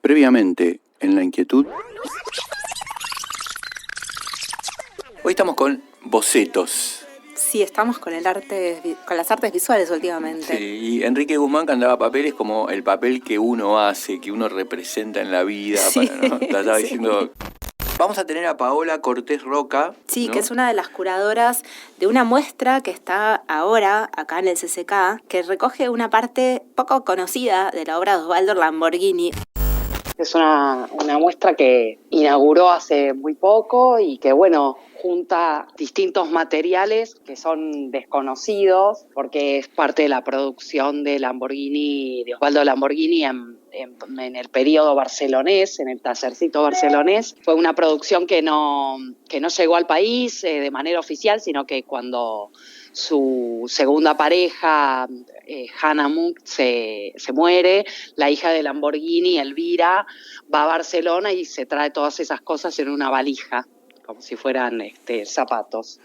Previamente, en La Inquietud. Hoy estamos con bocetos. Sí, estamos con las artes visuales últimamente. Sí, y Enrique Guzmán cantaba papeles como el papel que uno hace, que uno representa en la vida. Sí, ¿no? Estaba sí. diciendo. Vamos a tener a Paola Cortés Roca. Sí, ¿no? que es una de las curadoras de una muestra que está ahora acá en el CCK, que recoge una parte poco conocida de la obra de Osvaldo Lamborghini. Es una muestra que inauguró hace muy poco y que, junta distintos materiales que son desconocidos porque es parte de la producción de Lamborghini, de Osvaldo Lamborghini en el periodo barcelonés, en el tacercito barcelonés. Fue una producción que no llegó al país de manera oficial, sino que cuando su segunda pareja, Hannah Munch, se muere, la hija de Lamborghini, Elvira, va a Barcelona y se trae todas esas cosas en una valija, como si fueran zapatos.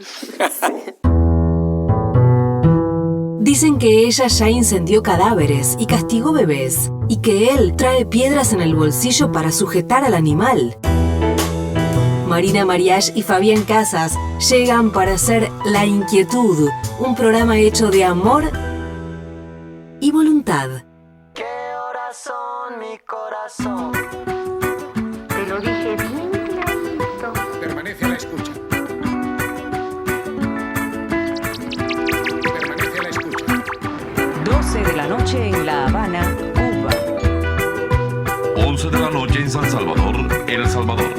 Dicen que ella ya incendió cadáveres y castigó bebés, y que él trae piedras en el bolsillo para sujetar al animal. Marina Mariach y Fabián Casas llegan para hacer La Inquietud, un programa hecho de amor y voluntad. ¿Qué horas son, mi corazón? Te lo dije bien clarito. Permanece a la escucha. Permanece a la escucha. 12 de la noche en La Habana, Cuba. 11 de la noche en San Salvador, El Salvador.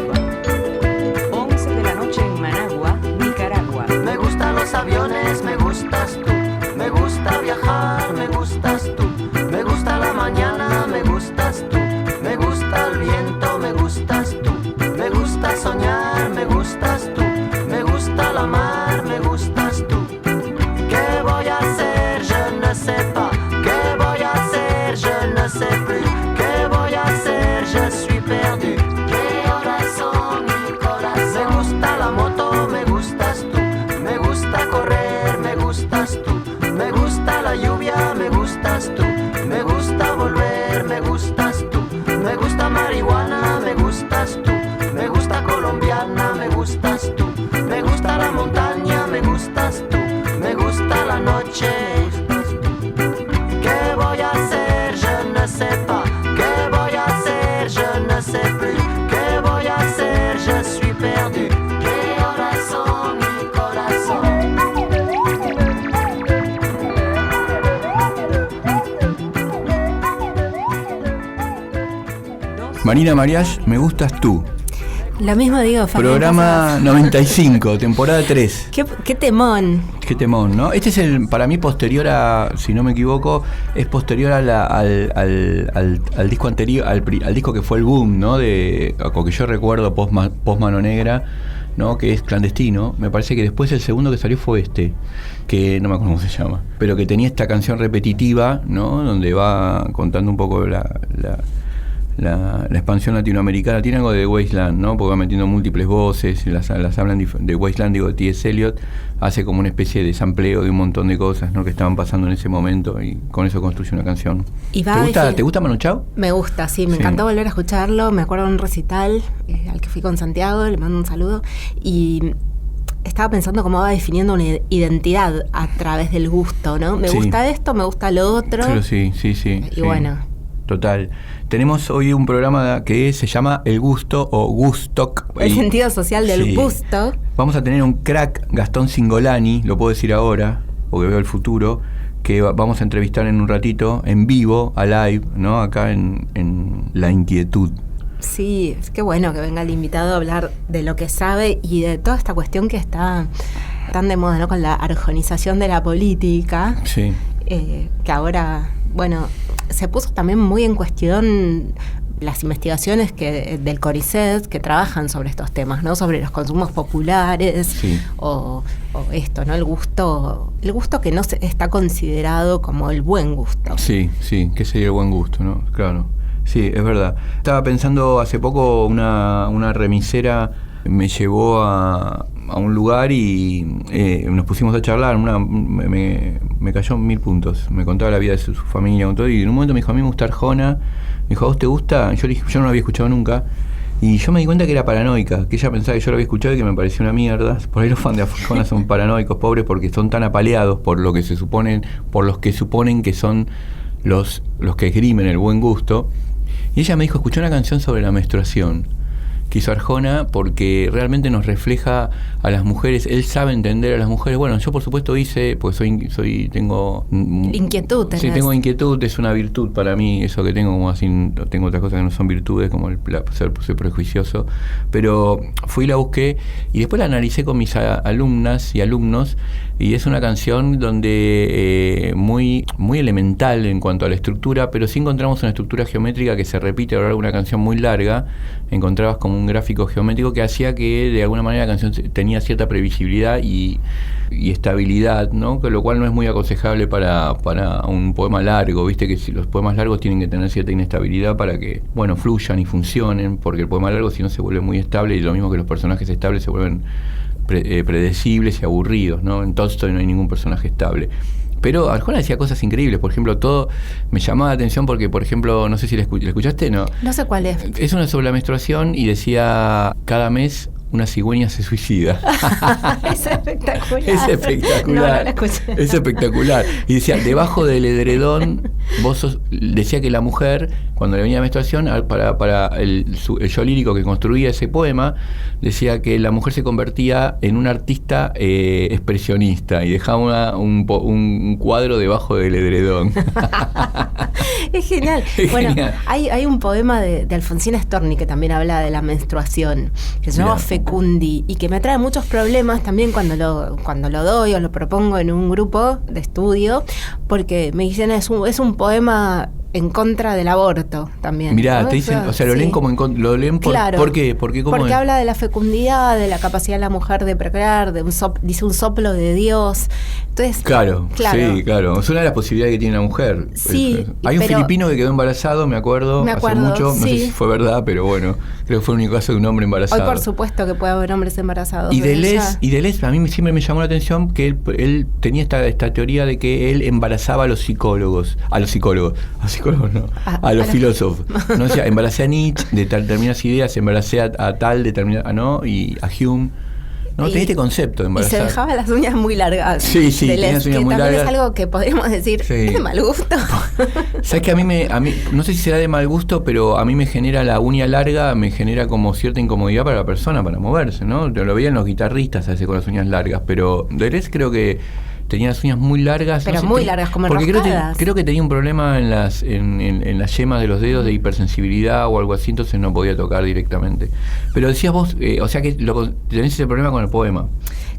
11 de la noche en Managua, Nicaragua. Me gustan los aviones, me gustas tú. Me gusta viajar, me gustas tú. Me gusta la mañana, me gustas tú. Me gusta el viento, me gustas tú. Me gusta soñar, me gustas tú. Me gusta la mar, me gustas tú. ¿Qué voy a hacer? Je ne sais pas. ¿Qué voy a hacer? Je ne sais plus. ¿Qué voy a hacer? Je suis perdu. ¿Qué horas son, mi corazón? Me gusta la moto, me gustas tú. Me gusta correr, me gustas tú. Me gusta la lluvia, me gustas tú. Me gusta volver, me gustas tú. Me gusta marihuana, me gustas tú. Me gusta colombiana, me gustas tú. Me gusta la montaña, me gustas tú. Me gusta la noche. ¿Qué voy a hacer? Je ne sais pas. ¿Qué voy a hacer? Je ne sais plus. ¿Qué voy a hacer? Je suis perdu. ¿Qué horas son, mi corazón? Marina Mariach, me gustas tú. Lo mismo digo, Fabián. Programa 95, temporada 3. Qué temón. Qué temón, ¿no? Este es para mí posterior a, si no me equivoco, es posterior al disco anterior, al disco que fue el boom, ¿no? Con que yo recuerdo, Post Mano Negra, ¿no? Que es Clandestino. Me parece que después el segundo que salió fue que no me acuerdo cómo se llama, pero que tenía esta canción repetitiva, ¿no? Donde va contando un poco la expansión latinoamericana. Tiene algo de Wasteland, ¿no? Porque va metiendo múltiples voces, las hablan de Wasteland, digo, T.S. Eliot hace como una especie de sampleo de un montón de cosas, ¿no? Que estaban pasando en ese momento y con eso construye una canción. ¿Te gusta Manu Chao? Me gusta, sí, me encantó volver a escucharlo. Me acuerdo de un recital al que fui con Santiago, le mando un saludo, y estaba pensando cómo va definiendo una identidad a través del gusto, ¿no? Me gusta esto, me gusta lo otro. Pero sí. Y bueno. Total. Tenemos hoy un programa que se llama El Gusto o Gustoc. El sentido social del gusto. Vamos a tener un crack, Gastón Cingolani, lo puedo decir ahora, porque veo el futuro, que vamos a entrevistar en un ratito, en vivo, a live, ¿no? Acá en La Inquietud. Sí, es que bueno que venga el invitado a hablar de lo que sabe y de toda esta cuestión que está tan de moda, ¿no? Con la arjonización de la política. Sí. Que ahora, se puso también muy en cuestión las investigaciones del CONICET que trabajan sobre estos temas, ¿no? Sobre los consumos populares, o esto, ¿no? El gusto que no está considerado como el buen gusto. Sí, que sería el buen gusto, ¿no? Claro. Sí, es verdad. Estaba pensando hace poco una remisera me llevó a a un lugar y nos pusimos a charlar. Me cayó 1000 puntos. Me contaba la vida de su familia con todo, y en un momento me dijo: a mí me gusta Arjona. Me dijo: ¿a vos te gusta? Yo le dije: yo no lo había escuchado nunca. Y yo me di cuenta que era paranoica, que ella pensaba que yo lo había escuchado y que me parecía una mierda. Por ahí los fans de Arjona son paranoicos, pobres, porque son tan apaleados por lo que por los que suponen que son los que esgrimen el buen gusto. Y ella me dijo: escuché una canción sobre la menstruación que hizo Arjona porque realmente nos refleja a las mujeres. Él sabe entender a las mujeres. Bueno, yo por supuesto hice, pues tengo inquietud. Sí, tengo inquietud, es una virtud para mí, eso que tengo, como así, tengo otras cosas que no son virtudes, como ser prejuicioso, pero fui y la busqué y después la analicé con mis alumnas y alumnos, y es una canción donde muy, muy elemental en cuanto a la estructura, pero sí encontramos una estructura geométrica que se repite a lo largo de una canción muy larga. Encontrabas como un gráfico geométrico que hacía que de alguna manera la canción tenía cierta previsibilidad y estabilidad, ¿no? Lo cual no es muy aconsejable para un poema largo, viste que si los poemas largos tienen que tener cierta inestabilidad para que, bueno, fluyan y funcionen, porque el poema largo si no se vuelve muy estable, y lo mismo que los personajes estables se vuelven predecibles y aburridos, ¿no? En Tolstoy no hay ningún personaje estable. Pero Arjona decía cosas increíbles, por ejemplo, todo me llamaba la atención porque, por ejemplo, no sé si la escuchaste, ¿no? No sé cuál es. Es una sobre la menstruación y decía: cada mes una cigüeña se suicida. Es espectacular. Es espectacular. No la escuché. Es espectacular. Y decía: debajo del edredón, decía que la mujer, cuando le venía la menstruación, para el yo lírico que construía ese poema, decía que la mujer se convertía en una artista expresionista y dejaba un cuadro debajo del edredón. Es genial. Bueno, genial. Hay un poema de Alfonsina Storni que también habla de la menstruación, que se llama Fecundi, y que me trae muchos problemas también cuando lo doy o lo propongo en un grupo de estudio, porque me dicen es un poema en contra del aborto también. Mirá, ¿no? te dicen, o sea, lo leen como lo leen claro, ¿por qué? Porque habla de la fecundidad, de la capacidad de la mujer de procrear, dice un soplo de Dios. Entonces, claro. Sí, claro. Es una de las posibilidades que tiene una mujer. Sí, hay un filipino que quedó embarazado, me acuerdo, hace mucho, sí. No sé si fue verdad, pero bueno, creo que fue el único caso de un hombre embarazado. Hoy por supuesto que puede haber hombres embarazados. Y Deleuze, a mí siempre me llamó la atención que él tenía esta teoría de que él embarazaba a los psicólogos no, a los filósofos. No, o sea, embaracé a Nietzsche de determinadas ideas, embaracé a tal determinada, ¿no? Y a Hume. No, tenía este concepto de embarazar. Y se dejaba las uñas muy largas. Sí, tenía las uñas muy largas. Es algo que podríamos decir, es de mal gusto. ¿Sabes que a mí, no sé si será de mal gusto, pero a mí me genera la uña larga, me genera como cierta incomodidad para la persona, para moverse, ¿no? Lo veían los guitarristas a veces con las uñas largas, pero Deleuze creo que tenía las uñas muy largas. Pero no sé, muy largas, como enroscadas. Creo que tenía un problema en las yemas de los dedos de hipersensibilidad o algo así, entonces no podía tocar directamente. Pero decías vos, o sea que tenés ese problema con el poema.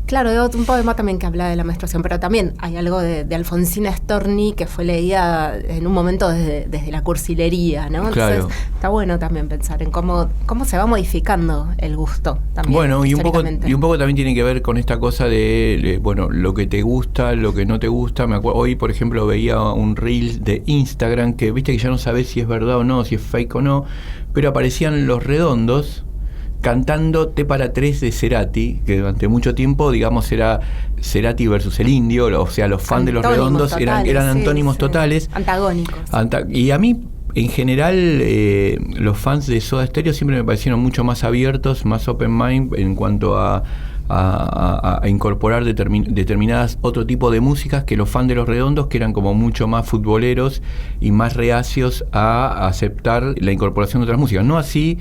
Claro, de un poema también que habla de la menstruación, pero también hay algo de Alfonsina Storni que fue leída en un momento desde la cursilería, ¿no? Entonces, claro. Está bueno también pensar en cómo se va modificando el gusto también. Bueno, y un poco también tiene que ver con esta cosa de bueno, lo que te gusta, lo que no te gusta. Me acuerdo, hoy, por ejemplo, veía un reel de Instagram que viste que ya no sabes si es verdad o no, si es fake o no, pero aparecían Los Redondos cantando T para 3 de Cerati, que durante mucho tiempo, digamos, era Cerati versus el Indio, o sea, los fans de Los Redondos totales, eran antónimos totales. Antagónicos. Y a mí, en general, los fans de Soda Stereo siempre me parecieron mucho más abiertos, más open mind en cuanto a incorporar determinadas otro tipo de músicas que los fans de Los Redondos, que eran como mucho más futboleros y más reacios a aceptar la incorporación de otras músicas. No así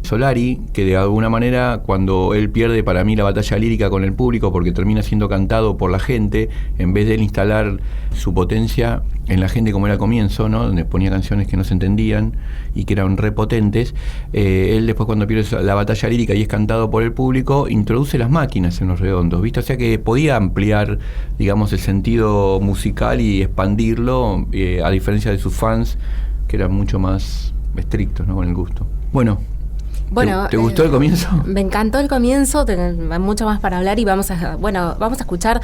Solari, que de alguna manera, cuando él pierde para mí la batalla lírica con el público, porque termina siendo cantado por la gente, en vez de él instalar su potencia en la gente como era al comienzo, ¿no? Donde ponía canciones que no se entendían y que eran repotentes, él después, cuando pierde la batalla lírica y es cantado por el público, introduce las máquinas en Los Redondos, ¿viste? O sea que podía ampliar, digamos, el sentido musical y expandirlo, a diferencia de sus fans, que eran mucho más estrictos, ¿no? Con el gusto. Bueno, ¿te gustó el comienzo? Me encantó el comienzo, hay mucho más para hablar y vamos a escuchar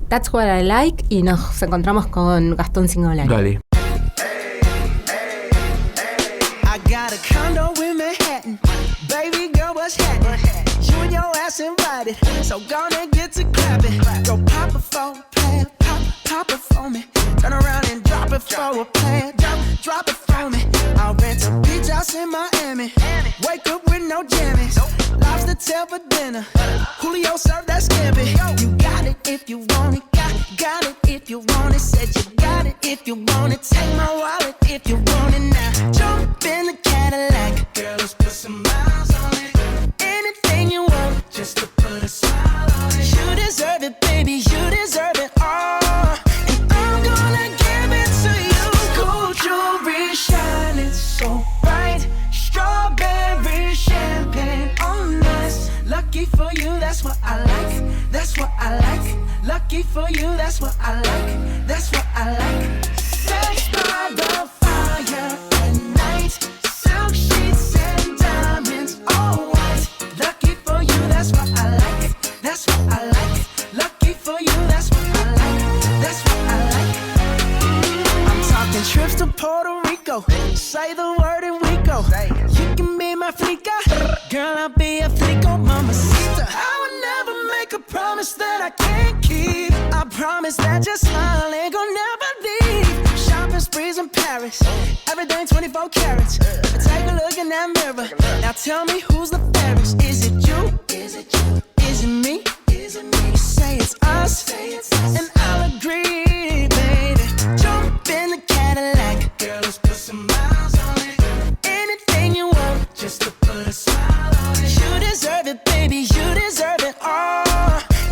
That's What I Like y nos encontramos con Gastón Singolani. Dale. I got a condo in Manhattan. Baby girl, what's happening? You and your ass invited. So gonna get to clapping. Go pop it for a plan, pop it for me. Turn around and drop it for a plan, drop it for me. I'll rent a beach house in Miami. Wake up with no jammies. Lobster tail for dinner. Julio served that scampi. You got it if you want it. Got it if you want it. Said you got it if you want it. Take my wallet if you want it now. Jump in the Cadillac. Girl, let's put some miles on it. Anything you want, just to put a smile on it. You deserve it, baby. You deserve it all. And I'm gonna give it to you. Gold jewelry shining so bright. Strawberry champagne on us. Lucky for you, that's what I like. That's what I like. Lucky for you, that's what I like. That's what I like. Sex by the fire at night. Silk sheets and diamonds, all white. Lucky for you, that's what I like. That's what I like. Lucky for you, that's what I like. That's what I like. I'm talking trips to Puerto Rico. Say the word and we go. You can be my flica. Girl, I'll be a flico, mamacita. I would never make a promise that I can't keep. I promise that your smile ain't gonna never leave. Shopping sprees in Paris. Everything 24 carats. Take a look in that mirror. Now tell me who's the fairest. Is it you? Is it you? Is it me? Is it me? Say it's us. And I'll agree, baby. Jump in the Cadillac. Girl, let's put some miles on it. Anything you want, just to put a smile on it. You deserve it, baby. You deserve it all.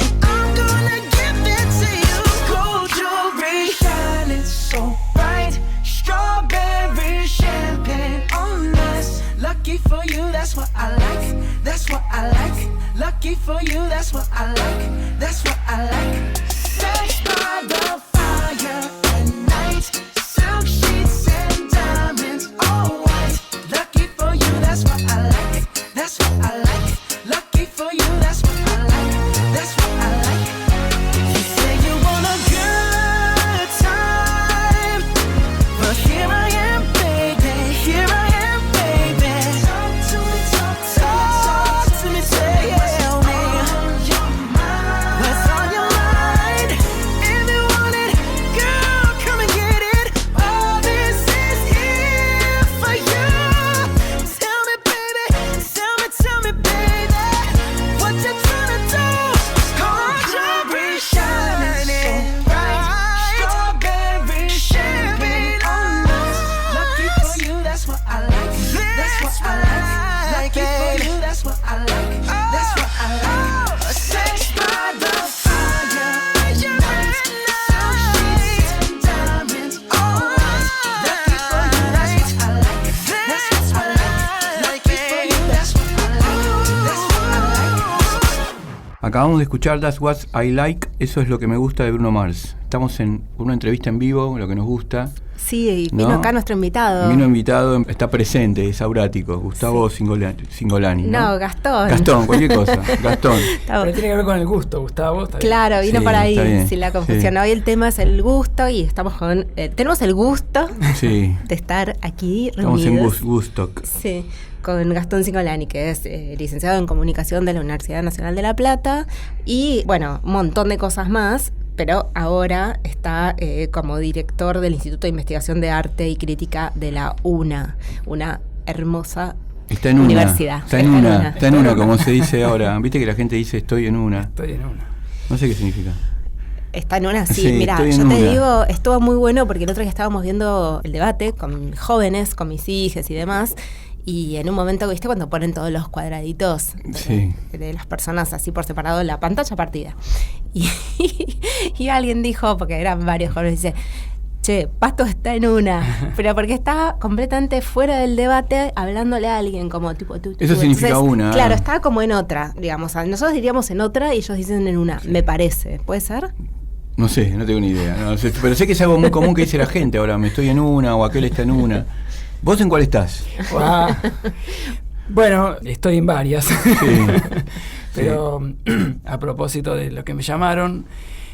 And I'm gonna give it to you. Gold jewelry shining so bright. Strawberry champagne on us. Lucky for you, that's what I like. That's what I like. Lucky for you, that's what I like. That's what I like. Sex by the fire at night. Silk sheets and diamonds, all white. Lucky for you, that's what I like. That's what I like. Lucky for you, that's what I like. That's what I like. You say you want a good time, but here I am, baby. Here I am, baby. Talk to me, talk to me, tell me what's on your mind. If you want it, girl, come and get it. All this is here for you. Tell me, baby, what you tryna do? Gold jewelry shining bright. Strawberry champagne on us. Lucky for you, that's what I like. That's what I like. Lucky for you, that's what I like. That's what I like. Sex by the fire at night. Silk sheets and diamonds on us. Lucky for you, that's what I like. That's what I like. Lucky for you, that's what I like. That's what I like. Acabamos de escuchar That's What I Like. Eso es lo que me gusta de Bruno Mars. Estamos en una entrevista en vivo, lo que nos gusta. Sí, y vino ¿no? acá nuestro invitado. Vino invitado, está presente, es aurático, Gustavo Singolani. No, Gastón. Gastón, cualquier cosa, Gastón. Pero tiene que ver con el gusto, Gustavo. Está Claro, vino Sí, por ahí, está bien. sin la confusión. Sí. Hoy el tema es el gusto y estamos con... tenemos el gusto Sí, de estar aquí estamos reunidos. en Woodstock. Sí, con Gastón Singolani, que es licenciado en Comunicación de la Universidad Nacional de La Plata y, bueno, un montón de cosas más, pero ahora está como director del Instituto de Investigación de Arte y Crítica de la UNA, una hermosa Está en universidad. una. Está en una, como se dice ahora. Viste que la gente dice estoy en una. Estoy en una. No sé qué significa. Está en una, sí, Sí, mira, estoy yo en te una. digo, estuvo muy bueno porque el otro día estábamos viendo el debate con jóvenes, con mis hijas y demás, y en un momento, ¿viste? Cuando ponen todos los cuadraditos Sí. de las personas así por separado, la pantalla partida. Y alguien dijo, porque eran varios jóvenes, dice, che, Pasto está en una, pero porque está completamente fuera del debate hablándole a alguien como tipo tú. Eso significa Entonces, una. Claro, está como en otra, digamos. Nosotros diríamos en otra y ellos dicen en una, me parece. ¿Puede ser? No sé, no tengo ni idea. No sé, pero sé que es algo muy común que dice la gente ahora, me estoy en una o aquel está en una. ¿Vos en cuál estás? Bueno, estoy en varias. Sí. Pero a propósito de lo que me llamaron,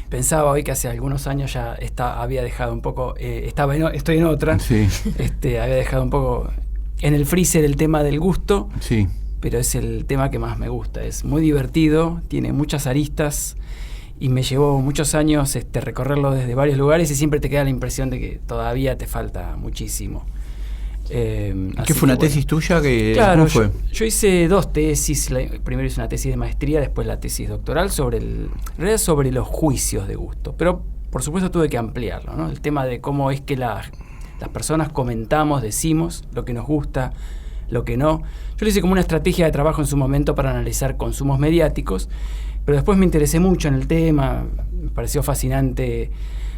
pensaba hoy que hace algunos años ya había dejado un poco, estoy en otra, Sí. había dejado un poco en el freezer el tema del gusto, Sí. pero es el tema que más me gusta. Es muy divertido, tiene muchas aristas y me llevó muchos años recorrerlo desde varios lugares y siempre te queda la impresión de que todavía te falta muchísimo. ¿Qué fue una tesis tuya? Claro, ¿cómo fue? Yo hice 2 tesis. Primero hice una tesis de maestría, después la tesis doctoral en realidad sobre los juicios de gusto. Pero por supuesto tuve que ampliarlo, ¿no? El tema de cómo es que las personas comentamos, decimos lo que nos gusta, lo que no. Yo lo hice como una estrategia de trabajo en su momento para analizar consumos mediáticos, pero después me interesé mucho en el tema, me pareció fascinante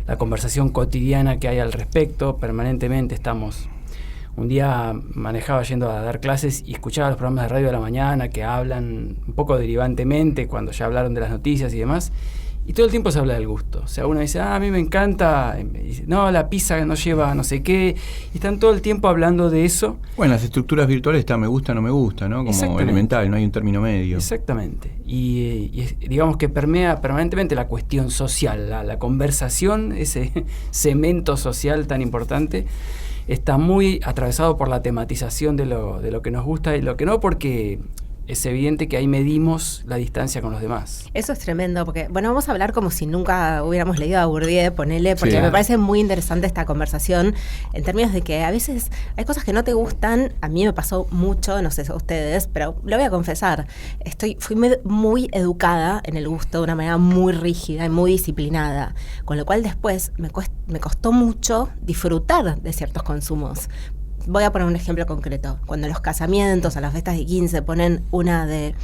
la conversación cotidiana que hay al respecto, permanentemente estamos... Un día manejaba yendo a dar clases y escuchaba los programas de radio de la mañana que hablan un poco derivantemente cuando ya hablaron de las noticias y demás, y todo el tiempo se habla del gusto. O sea, uno dice, a mí me encanta, y me dice, no, la pizza no lleva no sé qué, y están todo el tiempo hablando de eso. Bueno, las estructuras virtuales está me gusta, no me gusta, ¿no? Como elemental, no hay un término medio. Exactamente. Y digamos que permea permanentemente la cuestión social, la conversación, ese cemento social tan importante, está muy atravesado por la tematización de lo que nos gusta y lo que no, porque es evidente que ahí medimos la distancia con los demás. Eso es tremendo, porque, bueno, vamos a hablar como si nunca hubiéramos leído a Bourdieu, ponele, porque Sí. me parece muy interesante esta conversación, en términos de que a veces hay cosas que no te gustan. A mí me pasó mucho, no sé si a ustedes, pero lo voy a confesar, fui muy educada en el gusto de una manera muy rígida y muy disciplinada, con lo cual después me costó mucho disfrutar de ciertos consumos. Voy a poner un ejemplo concreto. Cuando los casamientos, a las fiestas de 15, ponen una de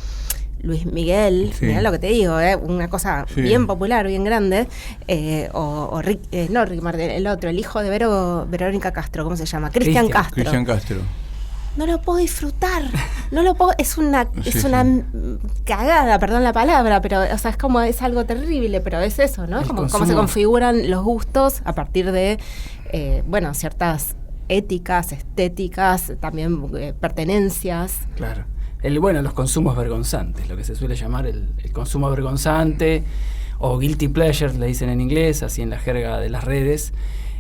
Luis Miguel, Sí. mirá lo que te digo, una cosa Sí. bien popular, bien grande, Ricky Martin, el otro, el hijo de Verónica Castro, ¿cómo se llama? Cristian Castro. Cristian Castro. No lo puedo disfrutar, es una Sí, cagada, perdón la palabra, pero o sea, es algo terrible, pero es eso, ¿no? El Cómo se consumo. configuran los gustos a partir de, ciertas éticas, estéticas, también pertenencias. Claro. Los consumos vergonzantes, lo que se suele llamar el consumo vergonzante, o guilty pleasure, le dicen en inglés, así en la jerga de las redes,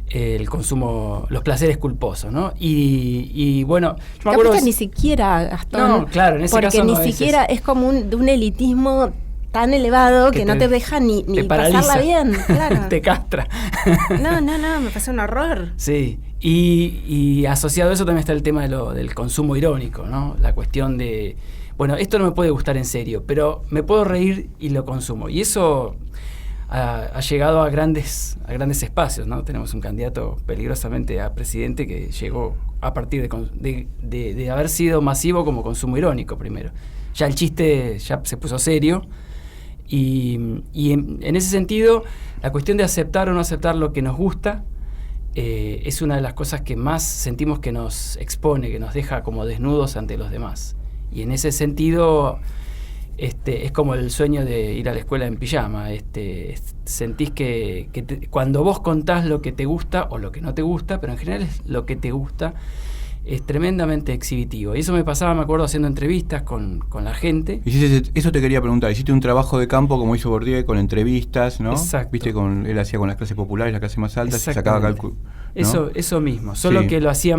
el consumo, los placeres culposos, ¿no? Y bueno, yo me acuerdo... Ni siquiera, Gastón, No, claro, en ese porque caso ni no es siquiera eso. es como de un elitismo tan elevado que no te deja ni te paraliza, pasarla bien, claro. te castra. No, me parece un horror. Sí, y asociado a eso también está el tema del consumo irónico, ¿no? La cuestión de, bueno, esto no me puede gustar en serio, pero me puedo reír y lo consumo. Y eso ha llegado a grandes espacios, ¿no? Tenemos un candidato peligrosamente a presidente que llegó a partir de haber sido masivo como consumo irónico primero. Ya el chiste ya se puso serio. Y en ese sentido, la cuestión de aceptar o no aceptar lo que nos gusta es una de las cosas que más sentimos que nos expone, que nos deja como desnudos ante los demás. Y en ese sentido es como el sueño de ir a la escuela en pijama. Sentís que cuando vos contás lo que te gusta o lo que no te gusta, pero en general es lo que te gusta, es tremendamente exhibitivo. Y eso me pasaba, me acuerdo, haciendo entrevistas con la gente. Eso te quería preguntar, hiciste un trabajo de campo como hizo Bourdieu con entrevistas, ¿no? Exacto. Viste, él hacía con las clases populares, las clases más altas, y sacaba cálculo, ¿no? Eso mismo, solo Sí. que lo hacía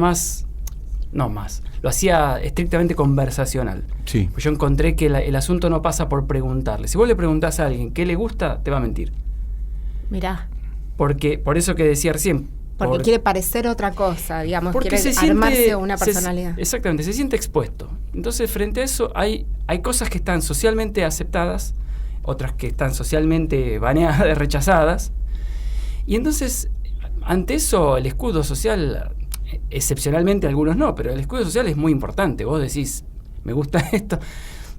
lo hacía estrictamente conversacional. Sí. Pues yo encontré que el asunto no pasa por preguntarle. Si vos le preguntás a alguien qué le gusta, te va a mentir. Mirá. Porque, por eso que decía recién. Porque quiere parecer otra cosa, digamos, Porque quiere armarse una personalidad. Exactamente, se siente expuesto. Entonces, frente a eso, hay cosas que están socialmente aceptadas, otras que están socialmente baneadas, rechazadas. Y entonces, ante eso, el escudo social, excepcionalmente algunos no, pero el escudo social es muy importante. Vos decís, me gusta esto.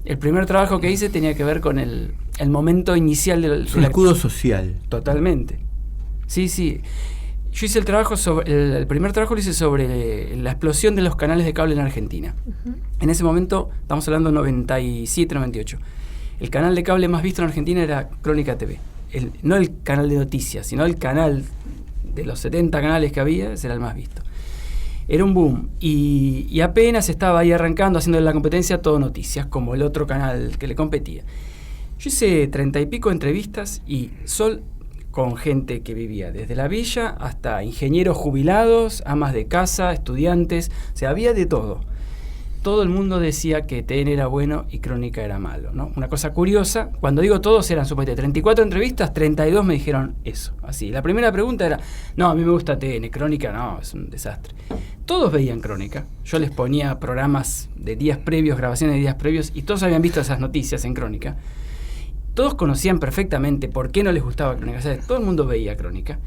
El primer trabajo que hice tenía que ver con el momento inicial del... Un escudo social. Totalmente. Sí. Yo hice el primer trabajo lo hice sobre la explosión de los canales de cable en Argentina. Uh-huh. En ese momento, estamos hablando de 97, 98. El canal de cable más visto en Argentina era Crónica TV. No el canal de noticias, sino el canal de los 70 canales que había, ese era el más visto. Era un boom. Y apenas estaba ahí arrancando, haciendo la competencia Todo Noticias, como el otro canal que le competía. Yo hice 30 y pico entrevistas y con gente que vivía desde la villa hasta ingenieros jubilados, amas de casa, estudiantes, o sea, había de todo. todo el mundo decía que TN era bueno y Crónica era malo, ¿no? Una cosa curiosa, cuando digo todos eran supuestamente 34 entrevistas, 32 me dijeron eso, así. La primera pregunta era, no, a mí me gusta TN, Crónica no, es un desastre. Todos veían Crónica, yo les ponía programas de días previos, grabaciones de días previos, y todos habían visto esas noticias en Crónica. Todos conocían perfectamente por qué no les gustaba Crónica, o sea, todo el mundo veía Crónica.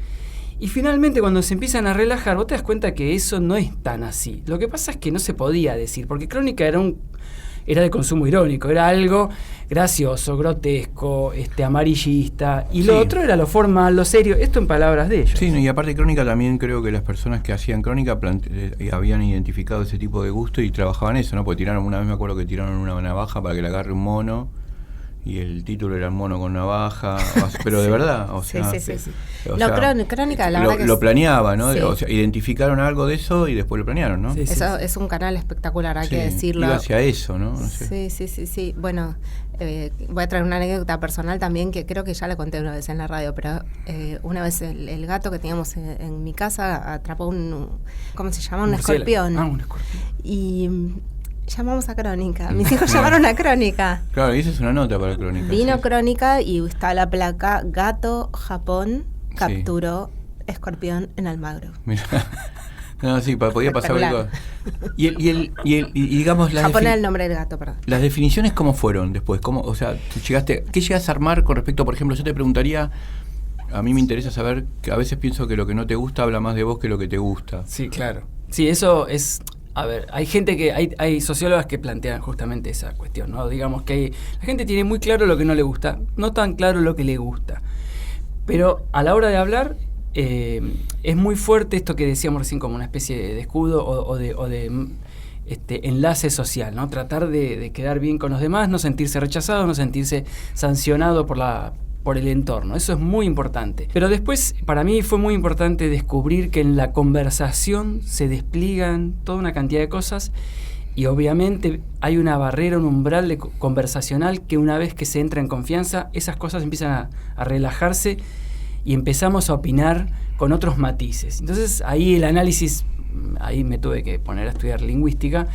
Y finalmente cuando se empiezan a relajar, vos te das cuenta que eso no es tan así. Lo que pasa es que no se podía decir, porque Crónica era de consumo irónico, era algo gracioso, grotesco, amarillista, y lo otro era lo formal, lo serio, esto en palabras de ellos. Sí, y aparte Crónica también creo que las personas que hacían Crónica habían identificado ese tipo de gusto y trabajaban eso, ¿no? Porque tiraron, una vez me acuerdo que tiraron una navaja para que le agarre un mono, y el título era el mono con navaja, pero de verdad, o sea, sí. Crónica, la verdad que lo planeaba, ¿no? Sí. O sea, identificaron algo de eso y después lo planearon, ¿no? Eso es un canal espectacular, hay que decirlo. Iba hacia eso, ¿no? No sé. Sí. Bueno, voy a traer una anécdota personal también que creo que ya la conté una vez en la radio, pero una vez el gato que teníamos en mi casa atrapó ¿cómo se llama? Un escorpión. Un escorpión. Y llamamos a Crónica. Mis hijos llamaron a Crónica. Claro, y esa es una nota para Crónica. Vino Crónica y está la placa: Gato Japón capturó escorpión en Almagro. Mira. No, sí, podía pasar algo. Y digamos Japón es el nombre del gato, perdón. Las definiciones, ¿cómo fueron después? O sea, ¿qué llegas a armar con respecto, por ejemplo, yo te preguntaría, a mí me interesa saber, que a veces pienso que lo que no te gusta habla más de vos que lo que te gusta. Sí, claro. Sí, eso es... A ver, hay gente hay sociólogas que plantean justamente esa cuestión, ¿no? Digamos que la gente tiene muy claro lo que no le gusta, no tan claro lo que le gusta. Pero a la hora de hablar, es muy fuerte esto que decíamos recién, como una especie de escudo o de enlace social, ¿no? Tratar de quedar bien con los demás, no sentirse rechazado, no sentirse sancionado por el entorno. Eso es muy importante. Pero después, para mí fue muy importante descubrir que en la conversación se despliegan toda una cantidad de cosas, y obviamente hay una barrera, un umbral conversacional que una vez que se entra en confianza, esas cosas empiezan a relajarse y empezamos a opinar con otros matices. Entonces ahí el análisis, ahí me tuve que poner a estudiar lingüística.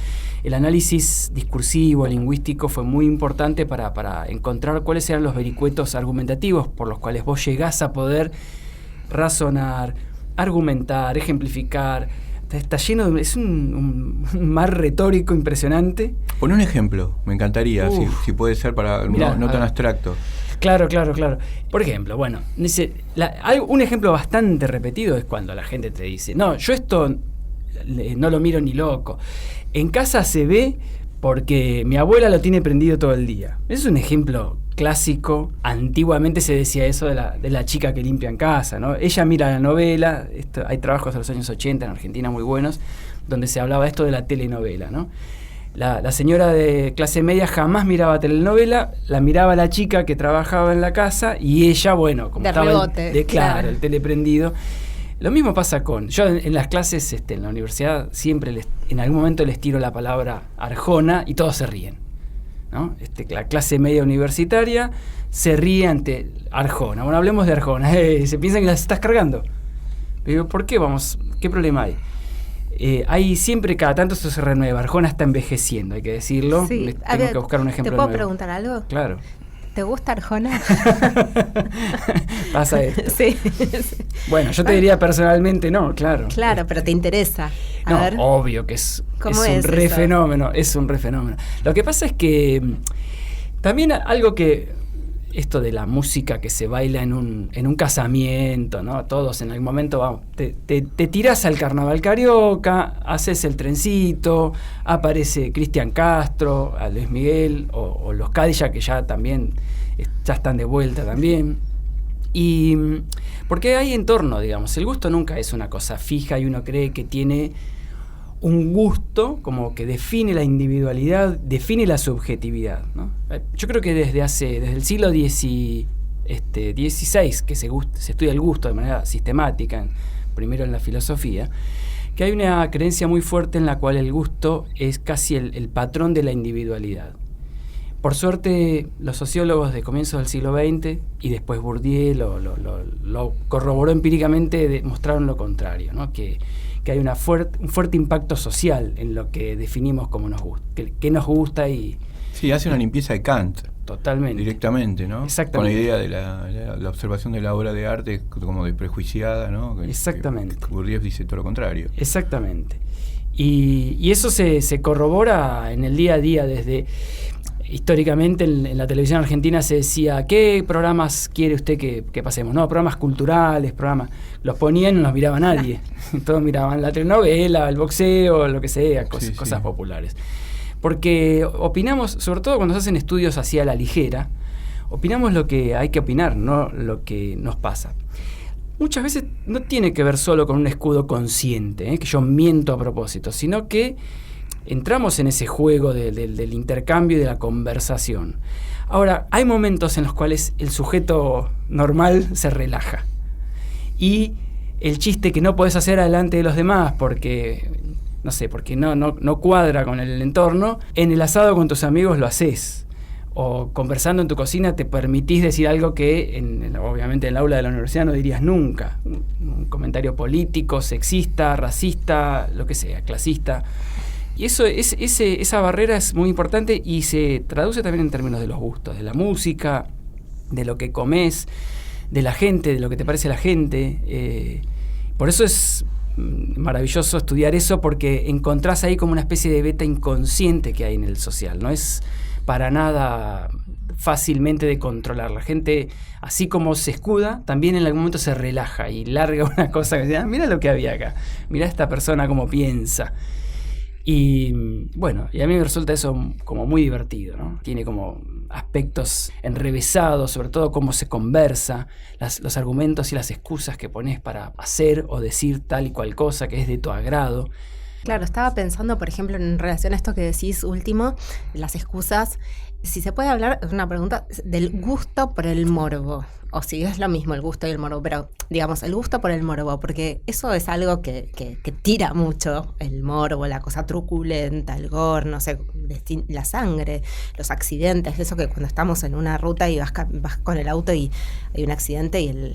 El análisis discursivo, lingüístico, fue muy importante para encontrar cuáles eran los vericuetos argumentativos por los cuales vos llegás a poder razonar, argumentar, ejemplificar. Está lleno de... es un mar retórico impresionante. Pon un ejemplo, me encantaría, si puede ser para Mirá, no tan abstracto. Claro. Por ejemplo, bueno, un ejemplo bastante repetido es cuando la gente te dice, no, yo esto no lo miro ni loco. En casa se ve porque mi abuela lo tiene prendido todo el día. Es un ejemplo clásico. Antiguamente se decía eso de la chica que limpia en casa, ¿no? Ella mira la novela, hay trabajos de los años 80 en Argentina muy buenos, donde se hablaba esto de la telenovela, ¿no? La señora de clase media jamás miraba telenovela, la miraba la chica que trabajaba en la casa, y ella, bueno, como de estaba rebote, claro, el teleprendido. Lo mismo pasa yo en las clases, en la universidad, siempre en algún momento les tiro la palabra Arjona y todos se ríen, ¿no? La clase media universitaria se ríe ante Arjona. Bueno, hablemos de Arjona. Se piensan que las estás cargando. Pero ¿por qué? ¿Qué problema hay? Hay siempre, cada tanto eso se renueva. Arjona está envejeciendo, hay que decirlo. Sí. Tengo que buscar un ejemplo ¿Te puedo nuevo. preguntar algo? Claro. ¿Te gusta Arjona? Pasa esto. Sí. Bueno, yo te diría personalmente no, claro. Claro, pero te interesa. A ver. Obvio que es un re fenómeno, es un re fenómeno. Lo que pasa es que también algo que esto de la música que se baila en un casamiento, ¿no? Todos en algún momento te tirás al carnaval carioca, haces el trencito, aparece Cristian Castro, a Luis Miguel o los Cadillac, que ya también ya están de vuelta también. Y porque hay entorno, digamos, el gusto nunca es una cosa fija y uno cree que tiene un gusto como que define la individualidad, define la subjetividad, ¿no? Yo creo que desde el siglo XVI que se estudia el gusto de manera sistemática, primero en la filosofía, que hay una creencia muy fuerte en la cual el gusto es casi el patrón de la individualidad. Por suerte, los sociólogos de comienzos del siglo XX y después Bourdieu lo corroboró empíricamente, mostraron lo contrario, ¿no? Que que hay un fuerte impacto social en lo que definimos como nos gusta, que nos gusta y... Sí, hace una limpieza de Kant. Totalmente. Directamente, ¿no? Exactamente. Con la idea de la observación de la obra de arte como de prejuiciada, ¿no? Exactamente. Que Gurdjieff dice todo lo contrario. Exactamente. Y eso se corrobora en el día a día desde... Históricamente en la televisión argentina se decía, ¿qué programas quiere usted que pasemos? No, programas culturales, los ponían y no los miraba nadie. Todos miraban la telenovela, el boxeo, lo que sea, cosas populares. Porque opinamos, sobre todo cuando se hacen estudios hacia la ligera, opinamos lo que hay que opinar, no lo que nos pasa. Muchas veces no tiene que ver solo con un escudo consciente, que yo miento a propósito, sino que entramos en ese juego del intercambio y de la conversación. Ahora, hay momentos en los cuales el sujeto normal se relaja. Y el chiste que no podés hacer delante de los demás porque, no sé, porque no cuadra con el entorno, en el asado con tus amigos lo haces. O conversando en tu cocina te permitís decir algo que, obviamente, en el aula de la universidad no dirías nunca. Un comentario político, sexista, racista, lo que sea, clasista. Y esa barrera es muy importante y se traduce también en términos de los gustos, de la música, de lo que comes, de la gente, de lo que te parece la gente. Por eso es maravilloso estudiar eso, porque encontrás ahí como una especie de beta inconsciente que hay en el social. No es para nada fácilmente de controlar. La gente, así como se escuda, también en algún momento se relaja y larga una cosa que dice, mira lo que había acá, mira esta persona cómo piensa. Y bueno, y a mí me resulta eso como muy divertido, ¿no? Tiene como aspectos enrevesados, sobre todo cómo se conversa, los argumentos y las excusas que pones para hacer o decir tal y cual cosa que es de tu agrado. Claro, estaba pensando, por ejemplo, en relación a esto que decís último, las excusas, si se puede hablar, es una pregunta, del gusto por el morbo, o si es lo mismo el gusto y el morbo, pero digamos, el gusto por el morbo, porque eso es algo que tira mucho, el morbo, la cosa truculenta, el gore, no sé, la sangre, los accidentes, eso que cuando estamos en una ruta y vas con el auto y hay un accidente y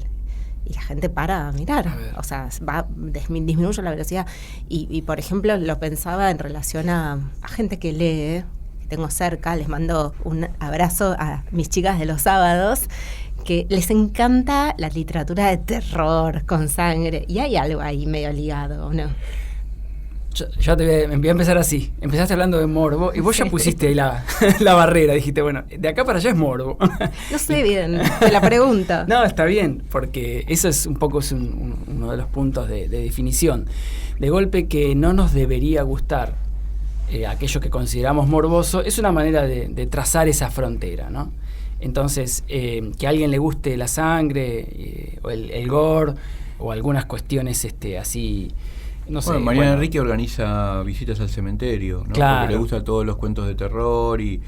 la gente para a mirar, o sea, disminuye la velocidad. Y por ejemplo, lo pensaba en relación a gente que lee, que tengo cerca, les mando un abrazo a mis chicas de los sábados, que les encanta la literatura de terror con sangre, y hay algo ahí medio ligado, ¿no? Yo te voy a empezar así. Empezaste hablando de morbo y vos ya pusiste ahí la barrera. Dijiste, bueno, de acá para allá es morbo. No sé bien, te la pregunta. No, está bien, porque eso es un poco uno de los puntos de definición. De golpe que no nos debería gustar aquello que consideramos morboso, es una manera de trazar esa frontera, ¿no? Entonces, que a alguien le guste la sangre, o el gore, o algunas cuestiones así... No sé, Mariana Enrique organiza visitas al cementerio, ¿no? Claro. Porque le gustan todos los cuentos de terror y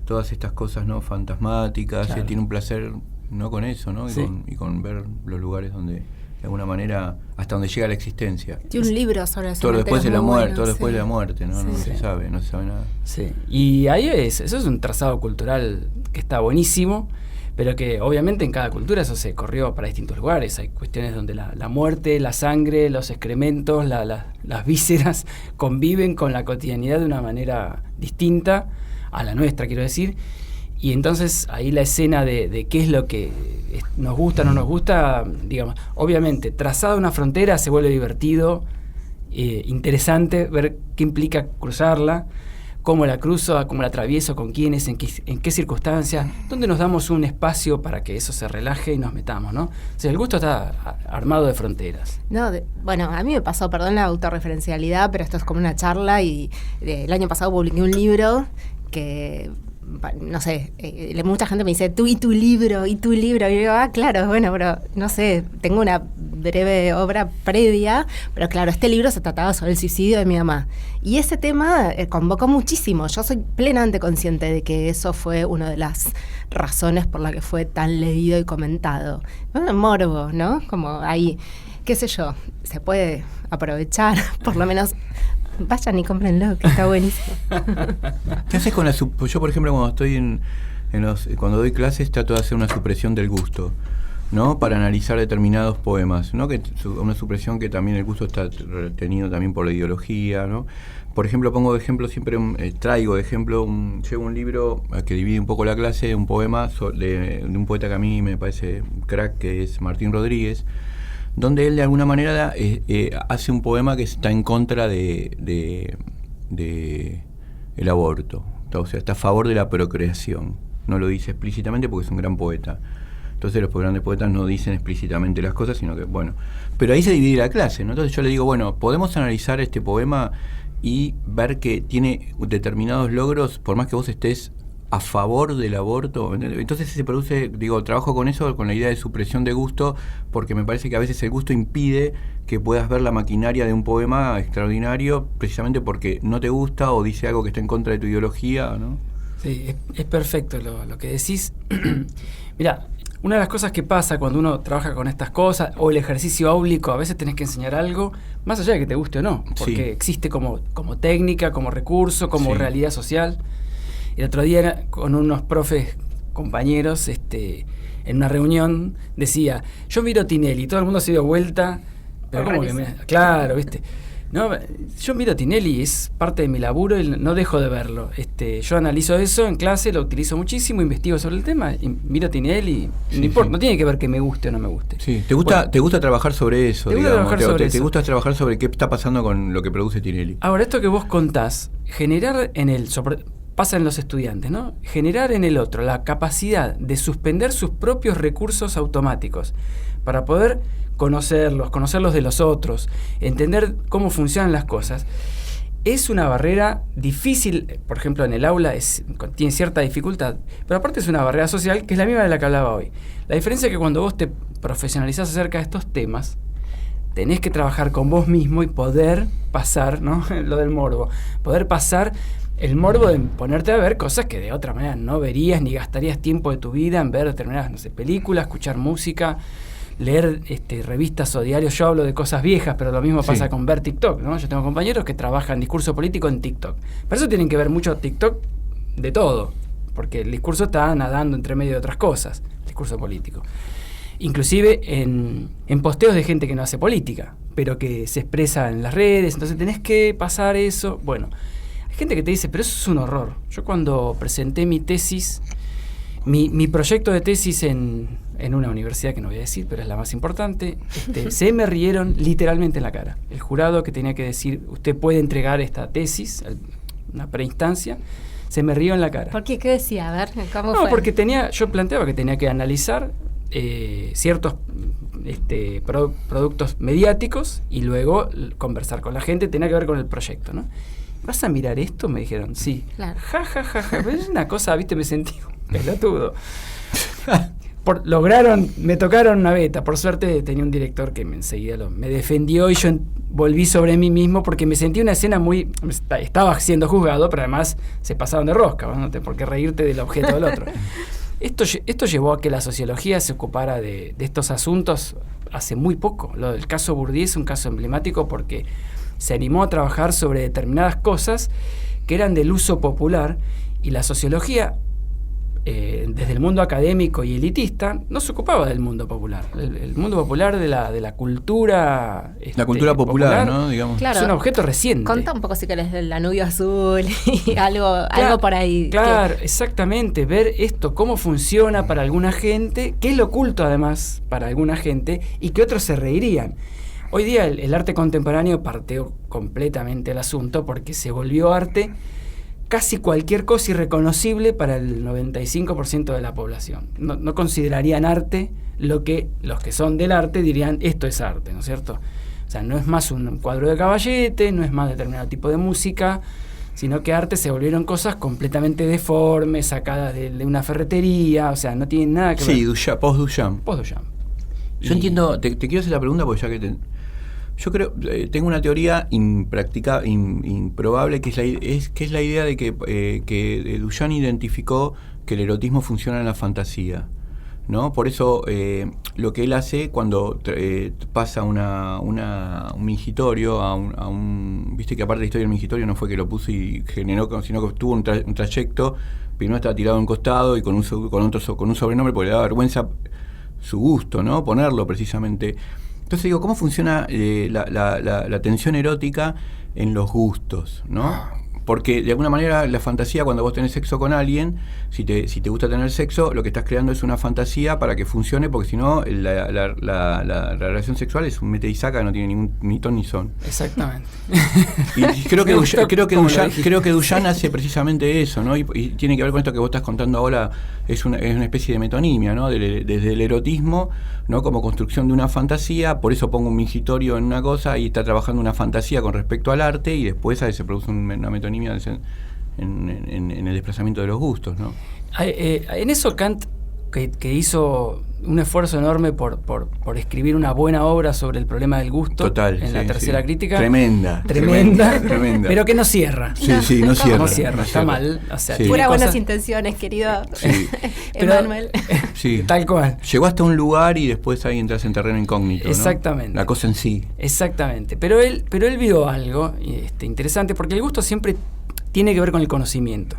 todas estas cosas, ¿no? Fantasmáticas. Claro. Tiene un placer, ¿no? Con eso, ¿no? Sí. Y con ver los lugares donde, de alguna manera, hasta donde llega la existencia. Tiene un libro sobre el todo después de la muerte, todo después sí. de la muerte, ¿no? Sí. No se sabe nada. Sí. Y ahí eso es un trazado cultural que está buenísimo. Pero que obviamente en cada cultura eso se corrió para distintos lugares. Hay cuestiones donde la muerte, la sangre, los excrementos, las vísceras conviven con la cotidianidad de una manera distinta a la nuestra, quiero decir. Y entonces ahí la escena de qué es lo que nos gusta o no nos gusta, digamos, obviamente trazada una frontera se vuelve divertido, interesante ver qué implica cruzarla, cómo la cruzo, cómo la atravieso, con quiénes, en qué circunstancias, dónde nos damos un espacio para que eso se relaje y nos metamos, ¿no? O sea, el gusto está armado de fronteras. No, bueno, a mí me pasó, perdón la autorreferencialidad, pero esto es como una charla y el año pasado publiqué un libro que... no sé, mucha gente me dice, tú y tu libro, y yo digo, claro, bueno, pero no sé, tengo una breve obra previa, pero claro, este libro se trataba sobre el suicidio de mi mamá, y ese tema convocó muchísimo. Yo soy plenamente consciente de que eso fue una de las razones por la que fue tan leído y comentado. Bueno, morbo, ¿no? Como ahí, qué sé yo, se puede aprovechar, por lo menos... Vayan y cómprenlo, que está buenísimo. ¿Qué haces con yo, por ejemplo, cuando estoy cuando doy clases, trato de hacer una supresión del gusto? ¿no? Para analizar determinados poemas, ¿no? Que una supresión que también el gusto está tenido también por la ideología, ¿no? Por ejemplo, pongo de ejemplo siempre, traigo de ejemplo, llevo un libro que divide un poco la clase, un poema de un poeta que a mí me parece crack, que es Martín Rodríguez, donde él de alguna manera hace un poema que está en contra de el aborto, o sea, está a favor de la procreación. No lo dice explícitamente porque es un gran poeta. Entonces los grandes poetas no dicen explícitamente las cosas, sino que, bueno, pero ahí se divide la clase, ¿no? Entonces yo le digo, bueno, podemos analizar este poema y ver que tiene determinados logros, por más que vos estés a favor del aborto. Entonces se produce, digo, trabajo con eso, con la idea de supresión de gusto, porque me parece que a veces el gusto impide que puedas ver la maquinaria de un poema extraordinario, precisamente porque no te gusta o dice algo que está en contra de tu ideología, ¿no? Sí, es perfecto lo que decís. Mirá, una de las cosas que pasa cuando uno trabaja con estas cosas, o el ejercicio áulico, a veces tenés que enseñar algo, más allá de que te guste o no, porque existe como técnica, como recurso, como realidad social. El otro día con unos profes compañeros, en una reunión, decía, yo miro Tinelli, todo el mundo se dio vuelta, pero ¿cómo que claro, ¿viste? No, yo miro Tinelli, es parte de mi laburo y no dejo de verlo. Yo analizo eso en clase, lo utilizo muchísimo, investigo sobre el tema, y miro Tinelli, no importa, no tiene que ver que me guste o no me guste. Sí, ¿te gusta trabajar sobre eso? ¿Te gusta trabajar sobre qué está pasando con lo que produce Tinelli? Ahora, esto que vos contás, generar pasa en los estudiantes, ¿no? Generar en el otro la capacidad de suspender sus propios recursos automáticos para poder conocerlos de los otros, entender cómo funcionan las cosas, es una barrera difícil. Por ejemplo, en el aula tiene cierta dificultad, pero aparte es una barrera social que es la misma de la que hablaba hoy. La diferencia es que cuando vos te profesionalizás acerca de estos temas, tenés que trabajar con vos mismo y poder pasar, ¿no? Lo del morbo, poder pasar el morbo de ponerte a ver cosas que de otra manera no verías ni gastarías tiempo de tu vida en ver determinadas, no sé, películas, escuchar música, leer revistas o diarios. Yo hablo de cosas viejas, pero lo mismo pasa con ver TikTok, ¿no? Yo tengo compañeros que trabajan discurso político en TikTok. Por eso tienen que ver mucho TikTok de todo, porque el discurso está nadando entre medio de otras cosas, el discurso político. Inclusive en posteos de gente que no hace política, pero que se expresa en las redes, entonces tenés que pasar eso. Bueno, hay gente que te dice, pero eso es un horror. Yo cuando presenté mi tesis, mi proyecto de tesis en una universidad que no voy a decir, pero es la más importante, se me rieron literalmente en la cara. El jurado que tenía que decir, usted puede entregar esta tesis, una preinstancia, se me rió en la cara. ¿Por qué? ¿Qué decía? A ver, ¿cómo fue? No, porque yo planteaba que tenía que analizar ciertos productos mediáticos y luego conversar con la gente, tenía que ver con el proyecto, ¿no? ¿Vas a mirar esto? Me dijeron, sí. Claro. Ja. Es una cosa, viste, me sentí pelotudo. Me tocaron una beta. Por suerte tenía un director que enseguida me defendió y yo volví sobre mí mismo porque me sentí una escena estaba siendo juzgado, pero además se pasaron de rosca, ¿no? ¿Por qué reírte del objeto del otro? Esto llevó a que la sociología se ocupara de estos asuntos hace muy poco. Lo del caso Bourdieu es un caso emblemático porque se animó a trabajar sobre determinadas cosas que eran del uso popular, y la sociología, desde el mundo académico y elitista, no se ocupaba del mundo popular. El mundo popular de la cultura... la cultura popular, ¿no? Digamos. Claro, es un objeto reciente. Contá un poco, si querés, del Danubio Azul y algo por ahí. Claro, exactamente. Ver esto, cómo funciona para alguna gente, qué es lo oculto además para alguna gente, y que otros se reirían. Hoy día el arte contemporáneo partió completamente el asunto porque se volvió arte casi cualquier cosa irreconocible para el 95% de la población. No considerarían arte lo que los que son del arte dirían esto es arte, ¿no es cierto? O sea, no es más un cuadro de Caballete, no es más determinado tipo de música, sino que arte se volvieron cosas completamente deformes, sacadas de una ferretería, o sea, no tienen nada que ver. Sí, post-Duchamp. Yo entiendo, te quiero hacer la pregunta porque ya que yo creo, tengo una teoría improbable, que es la idea de que Duchamp identificó que el erotismo funciona en la fantasía, ¿no? Por eso lo que él hace cuando pasa un mingitorio a un viste que aparte de la historia del mingitorio no fue que lo puso y generó, sino que tuvo un trayecto. Primero estaba tirado a un costado y con un sobrenombre porque le daba vergüenza su gusto, ¿no? Ponerlo precisamente. Entonces digo, ¿cómo funciona la tensión erótica en los gustos, ¿no? Porque de alguna manera la fantasía, cuando vos tenés sexo con alguien, si te gusta tener sexo, lo que estás creando es una fantasía para que funcione, porque si no, la relación sexual es un mete y saca, no tiene ningún ni ton ni son. Exactamente. Y creo que Duchamp hace precisamente eso, ¿no? Y tiene que ver con esto que vos estás contando ahora, es una especie de metonimia, ¿no? Desde el erotismo, ¿no? Como construcción de una fantasía, por eso pongo un mingitorio en una cosa y está trabajando una fantasía con respecto al arte, y después se produce una metonimia en el desplazamiento de los gustos, ¿no? En eso Kant, que hizo un esfuerzo enorme por escribir una buena obra sobre el problema del gusto. Total, en la tercera crítica. Tremenda. Pero que no cierra. Sí, no cierra. No cierra, está mal. O sea, Pura buenas intenciones, querido Emanuel. Sí. Tal cual. Llegó hasta un lugar y después ahí entras en terreno incógnito, ¿no? Exactamente. La cosa en sí. Exactamente. Pero él vio algo interesante, porque el gusto siempre tiene que ver con el conocimiento.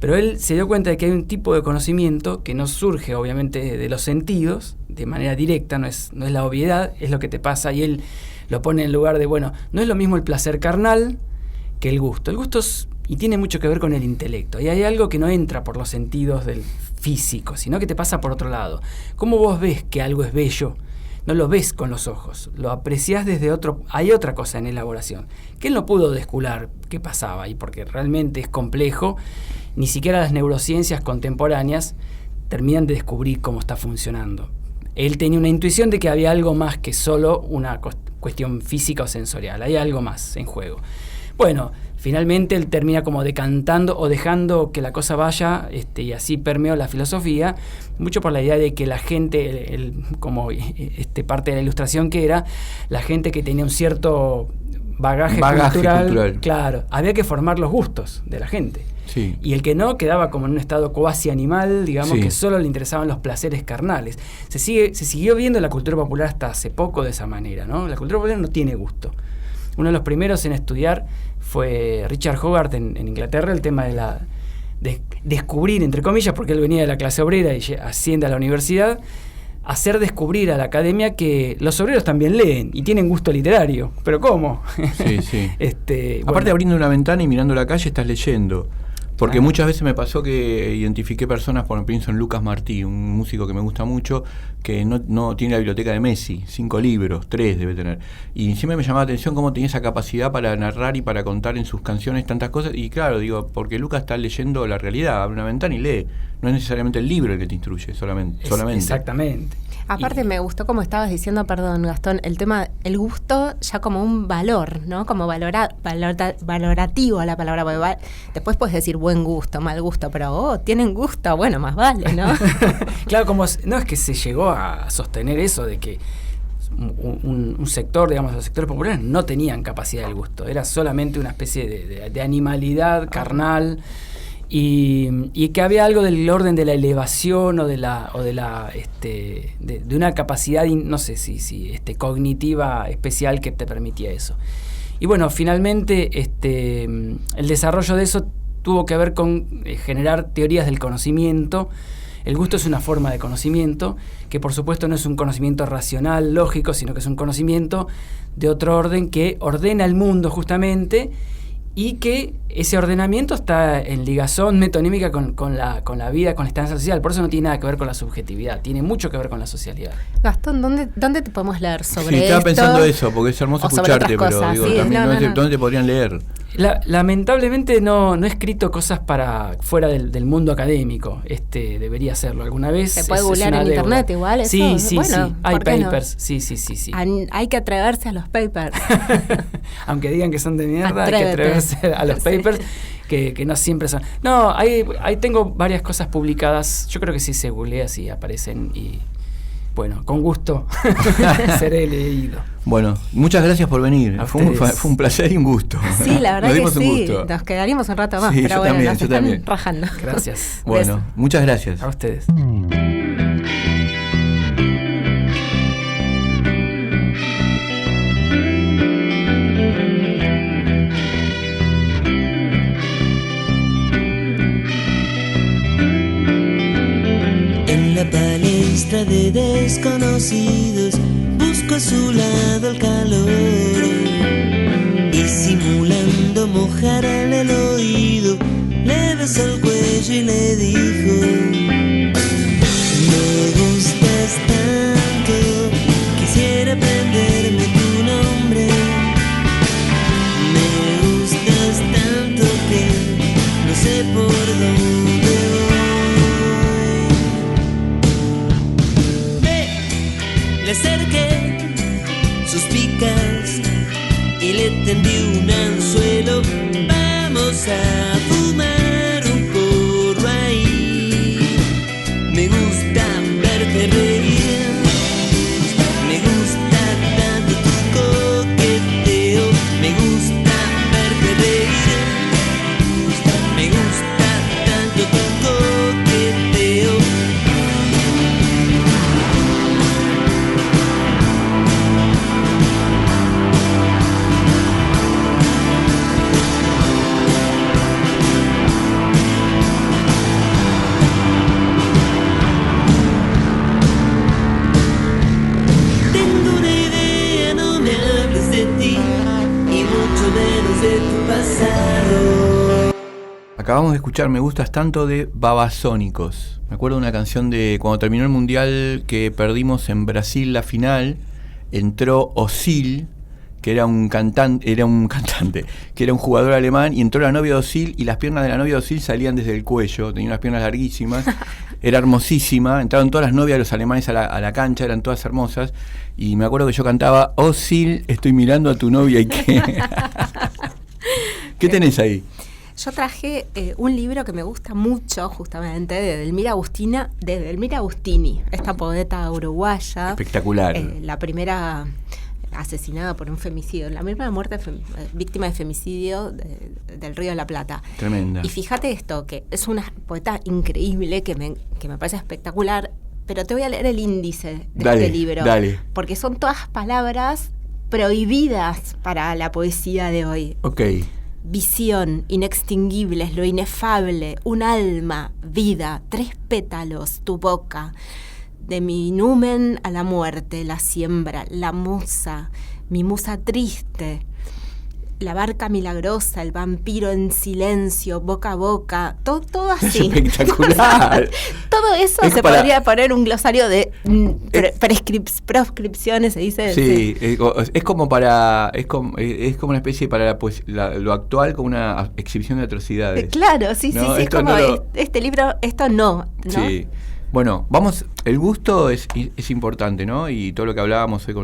Pero él se dio cuenta de que hay un tipo de conocimiento que no surge obviamente de los sentidos, de manera directa, no es la obviedad, es lo que te pasa, y él lo pone en lugar de, bueno, no es lo mismo el placer carnal que el gusto. El gusto y tiene mucho que ver con el intelecto, y hay algo que no entra por los sentidos del físico, sino que te pasa por otro lado. ¿Cómo vos ves que algo es bello? No lo ves con los ojos, lo apreciás desde otro. Hay otra cosa en elaboración, que él no pudo descular qué pasaba, y porque realmente es complejo, ni siquiera las neurociencias contemporáneas terminan de descubrir cómo está funcionando. Él tenía una intuición de que había algo más que solo una cuestión física o sensorial, hay algo más en juego. Bueno, finalmente él termina como decantando o dejando que la cosa vaya, y así permeó la filosofía, mucho por la idea de que la gente, como parte de la ilustración que era, la gente que tenía un cierto bagaje cultural, claro, había que formar los gustos de la gente. Sí. Y el que no quedaba como en un estado cuasi animal, digamos, que solo le interesaban los placeres carnales. Se siguió viendo la cultura popular hasta hace poco de esa manera, ¿no? La cultura popular no tiene gusto. Uno de los primeros en estudiar fue Richard Hogarth en Inglaterra, el tema de descubrir, entre comillas, porque él venía de la clase obrera y asciende a la universidad, hacer descubrir a la academia que los obreros también leen y tienen gusto literario. ¿Pero cómo? Sí. Aparte, abriendo una ventana y mirando la calle, estás leyendo. Porque muchas veces me pasó que identifiqué personas, por ejemplo, pienso en Lucas Martí, un músico que me gusta mucho, que no tiene la biblioteca de Messi, 5 libros, 3 debe tener. Y siempre me llamaba la atención cómo tenía esa capacidad para narrar y para contar en sus canciones tantas cosas. Y claro, digo, porque Lucas está leyendo la realidad, abre una ventana y lee. No es necesariamente el libro el que te instruye, solamente. Exactamente. Aparte me gustó, como estabas diciendo, perdón Gastón, el tema, el gusto ya como un valor, ¿no? Como valorativo a la palabra, porque después puedes decir buen gusto, mal gusto, pero tienen gusto, bueno, más vale, ¿no? Claro, no es que se llegó a sostener eso de que un sector, digamos, los sectores populares no tenían capacidad del gusto, era solamente una especie de animalidad carnal. Y que había algo del orden de la elevación o de una capacidad, no sé si cognitiva especial que te permitía eso. Y bueno, finalmente el desarrollo de eso tuvo que ver con generar teorías del conocimiento. El gusto es una forma de conocimiento que por supuesto no es un conocimiento racional, lógico, sino que es un conocimiento de otro orden que ordena el mundo justamente, y que ese ordenamiento está en ligazón metonímica con la vida, con la estancia social. Por eso no tiene nada que ver con la subjetividad, tiene mucho que ver con la socialidad. Gastón, ¿dónde te podemos leer sobre esto? Estaba pensando eso, porque es hermoso escucharte, pero digo, sí, también ¿dónde te podrían leer? Lamentablemente no he escrito cosas para fuera del mundo académico. Debería hacerlo alguna vez. Se puede googlear en internet igual eso. Sí, bueno, sí. Hay papers. No? Sí. Hay que atreverse a los papers. Aunque digan que son de mierda, hay que atreverse a los papers. Que no siempre son. No, ahí tengo varias cosas publicadas. Yo creo que si se googlea, sí aparecen. Y bueno, con gusto seré leído. Bueno, muchas gracias por venir. Fue un placer y un gusto. Sí, la verdad que sí. Nos quedaríamos un rato más, sí, pero bueno, nos están también rajando. Gracias. Bueno, muchas gracias. A ustedes. En la palestra muestra de desconocidos, busco a su lado el calor y simulando mojarle el oído, le besó el cuello y le dijo: me gustas tanto, quisiera aprenderme tu nombre. Me gustas tanto que no sé por dónde voy. Le acerqué, suspicaz, y le tendí un anzuelo. Vamos a fumar un porro ahí. Me gusta verte reír, me gusta tanto tu coqueteo. Me gusta verte reír, me gusta tanto tu coqueteo. Acabamos de escuchar Me Gustas Tanto de Babasónicos. Me acuerdo de una canción de cuando terminó el mundial que perdimos en Brasil la final. Entró Özil, que era un cantante, que era un jugador alemán, y entró la novia de Özil y las piernas de la novia de Özil salían desde el cuello, tenía unas piernas larguísimas, era hermosísima, entraron todas las novias de los alemanes a la cancha, eran todas hermosas, y me acuerdo que yo cantaba: Özil, estoy mirando a tu novia y qué. ¿Qué tenés ahí? Yo traje un libro que me gusta mucho, justamente, de Edelmira Agustini, esta poeta uruguaya. Espectacular. La primera asesinada por un femicidio, la primera muerte víctima de femicidio del Río de la Plata. Tremenda. Y fíjate esto, que es una poeta increíble, que me parece espectacular, pero te voy a leer el índice de este libro. Dale. Porque son todas palabras prohibidas para la poesía de hoy. Ok. Visión, inextinguibles, lo inefable, un alma, vida, 3 pétalos, tu boca. De mi numen a la muerte, la siembra, la musa, mi musa triste, la barca milagrosa, el vampiro en silencio, boca a boca, todo así. Espectacular. Todo eso es se podría poner un glosario de proscripciones, se dice. Sí, es como para es como una especie para lo actual, como una exhibición de atrocidades. Claro, sí, ¿no? sí, es como este libro, esto no. Sí. Bueno, el gusto es importante, ¿no? Y todo lo que hablábamos hoy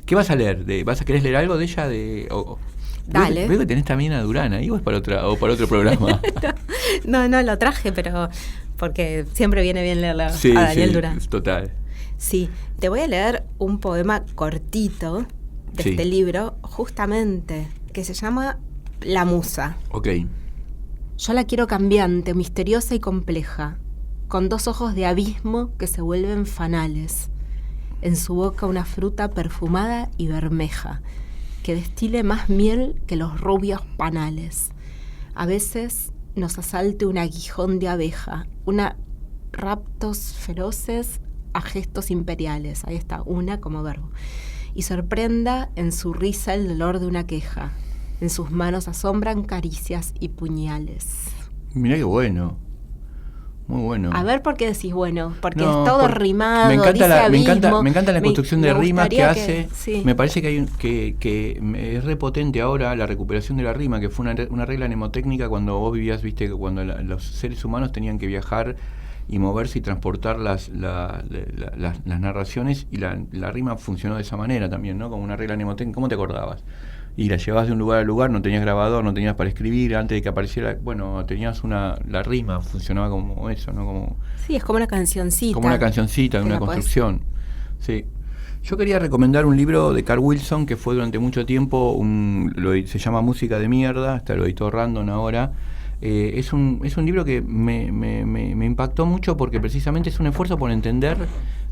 ¿qué vas a leer? ¿Querés leer algo de ella? Dale. Veo que tenés también a Durán ahí, o es para otro programa. No, lo traje, pero porque siempre viene bien leerlo a Daniel Durán. Total. Sí, te voy a leer un poema cortito de este libro, justamente, que se llama La Musa. Ok. Yo la quiero cambiante, misteriosa y compleja, con 2 ojos de abismo que se vuelven fanales, en su boca una fruta perfumada y bermeja, que destile más miel que los rubios panales. A veces nos asalte un aguijón de abeja, una raptos feroces a gestos imperiales, ahí está, una como verbo, y sorprenda en su risa el dolor de una queja, en sus manos asombran caricias y puñales. Mirá qué bueno. Muy bueno. A ver por qué decís bueno, porque es todo rimado, me encanta dice me encanta la construcción de rimas que hace. Sí. Me parece que es repotente ahora la recuperación de la rima, que fue una regla mnemotécnica cuando vos vivías, viste, cuando los seres humanos tenían que viajar y moverse y transportar las narraciones, y la rima funcionó de esa manera también, ¿no? Como una regla mnemotécnica. ¿Cómo te acordabas? Y la llevabas de un lugar a lugar, no tenías grabador, no tenías para escribir, antes de que apareciera, bueno, tenías la rima, funcionaba como eso, ¿no? Sí, es como una cancioncita. Como una cancioncita, una construcción. Sí. Yo quería recomendar un libro de Carl Wilson, que fue durante mucho tiempo, se llama Música de Mierda, hasta lo editó Random ahora. Es un libro que me impactó mucho porque precisamente es un esfuerzo por entender